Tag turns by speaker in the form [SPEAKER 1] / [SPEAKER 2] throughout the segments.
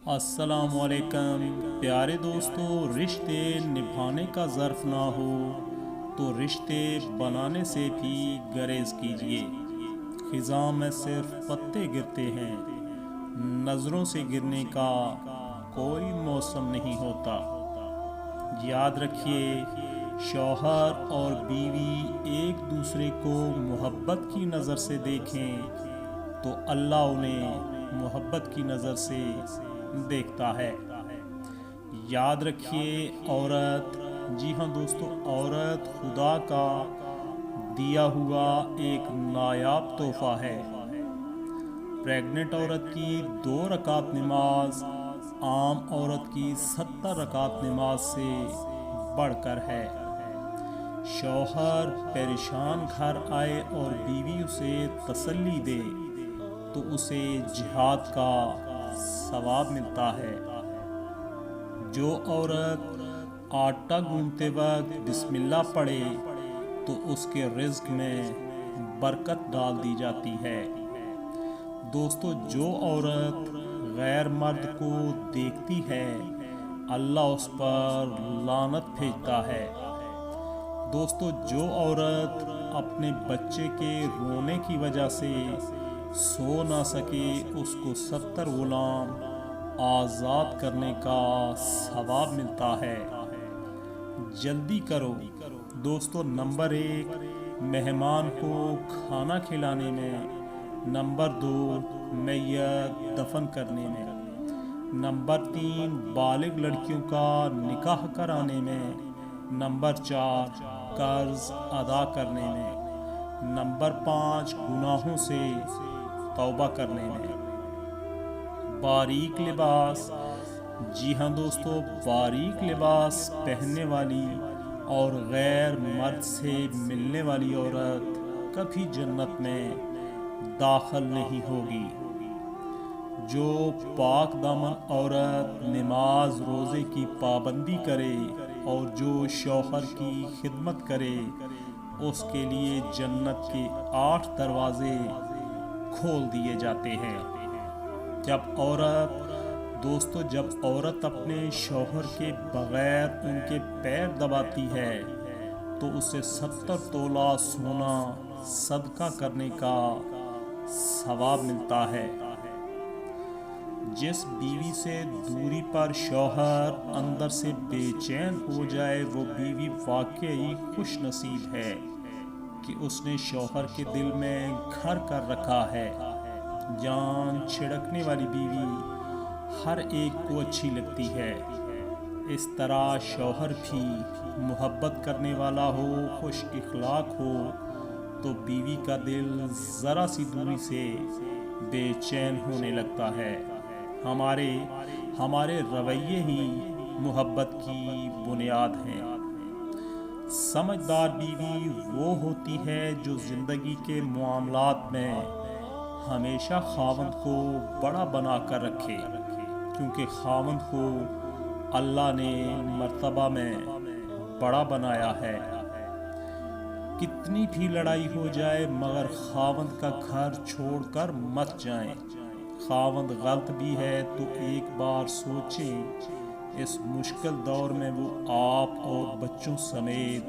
[SPEAKER 1] السلام علیکم پیارے دوستو، رشتے نبھانے کا ظرف نہ ہو تو رشتے بنانے سے بھی گریز کیجیے۔ خزاں میں صرف پتے گرتے ہیں، نظروں سے گرنے کا کوئی موسم نہیں ہوتا۔ یاد رکھیے، شوہر اور بیوی ایک دوسرے کو محبت کی نظر سے دیکھیں تو اللہ انہیں محبت کی نظر سے دیکھتا ہے۔ یاد رکھیے، جی ہاں دوستو، عورت خدا کا دیا ہوا ایک نایاب تحفہ ہے۔ پریگننٹ عورت کی 2 رکعت نماز عام عورت کی 70 رکعت نماز سے بڑھ کر ہے۔ شوہر پریشان گھر آئے اور بیوی اسے تسلی دے تو اسے جہاد کا ثواب ملتا ہے۔ جو عورت آٹا گوندتے وقت بسم اللہ پڑھے تو اس کے رزق میں برکت ڈال دی جاتی ہے۔ دوستو، جو عورت غیر مرد کو دیکھتی ہے اللہ اس پر لعنت بھیجتا ہے۔ دوستو، جو عورت اپنے بچے کے رونے کی وجہ سے سو نہ سکے اس کو 70 غلام آزاد کرنے کا ثواب ملتا ہے۔ جلدی کرو دوستو، نمبر 1 مہمان کو کھانا کھلانے میں، نمبر 2 میت دفن کرنے میں، نمبر 3 بالغ لڑکیوں کا نکاح کرانے میں، نمبر 4 قرض ادا کرنے میں، نمبر 5 گناہوں سے توبہ کرنے میں۔ باریک لباس، جی ہاں دوستو، باریک لباس پہننے والی اور غیر مرد سے ملنے والی عورت کبھی جنت میں داخل نہیں ہوگی۔ جو پاک دامن عورت نماز روزے کی پابندی کرے اور جو شوہر کی خدمت کرے اس کے لیے جنت کے 8 دروازے کھول دیے جاتے ہیں۔ جب عورت اپنے شوہر کے بغیر ان کے پیر دباتی ہے تو اسے 70 تولہ سونا صدقہ کرنے کا ثواب ملتا ہے۔ جس بیوی سے دوری پر شوہر اندر سے بے چین ہو جائے وہ بیوی واقعی خوش نصیب ہے کہ اس نے شوہر کے دل میں گھر کر رکھا ہے۔ جان چھڑکنے والی بیوی ہر ایک کو اچھی لگتی ہے۔ اس طرح شوہر بھی محبت کرنے والا ہو، خوش اخلاق ہو تو بیوی کا دل ذرا سی دوری سے بے چین ہونے لگتا ہے۔ ہمارے رویے ہی محبت کی بنیاد ہیں۔ سمجھدار بیوی وہ ہوتی ہے جو زندگی کے معاملات میں ہمیشہ خاوند کو بڑا بنا کر رکھے، کیونکہ خاوند کو اللہ نے مرتبہ میں بڑا بنایا ہے۔ کتنی بھی لڑائی ہو جائے مگر خاوند کا گھر چھوڑ کر مت جائیں۔ خاوند غلط بھی ہے تو ایک بار سوچیں، اس مشکل دور میں وہ آپ اور بچوں سمیت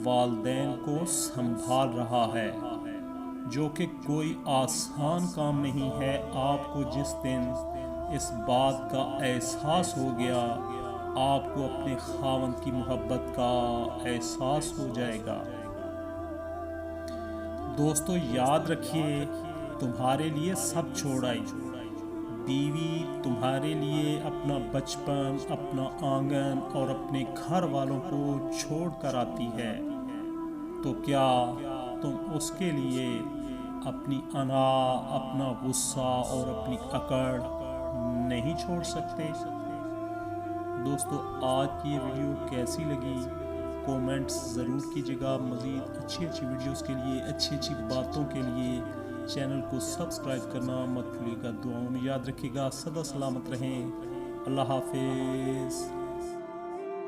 [SPEAKER 1] والدین کو سنبھال رہا ہے، جو کہ کوئی آسان کام نہیں ہے۔ آپ کو جس دن اس بات کا احساس ہو گیا آپ کو اپنے خاوند کی محبت کا احساس ہو جائے گا۔ دوستو، یاد رکھیے، تمہارے لیے سب چھوڑ آئی، بیوی تمہارے لیے اپنا بچپن، اپنا آنگن اور اپنے گھر والوں کو چھوڑ کر آتی ہے، تو کیا تم اس کے لیے اپنی انا، اپنا غصہ اور اپنی اکڑ نہیں چھوڑ سکتے؟ دوستو، آج کی یہ ویڈیو کیسی لگی کومنٹس ضرور کیجیے گا۔ مزید اچھی ویڈیوز کے لیے، اچھی باتوں کے لیے چینل کو سبسکرائب کرنا مت بھولیے گا۔ دعاؤں میں یاد رکھیے گا، سدا سلامت رہیں۔ اللہ حافظ۔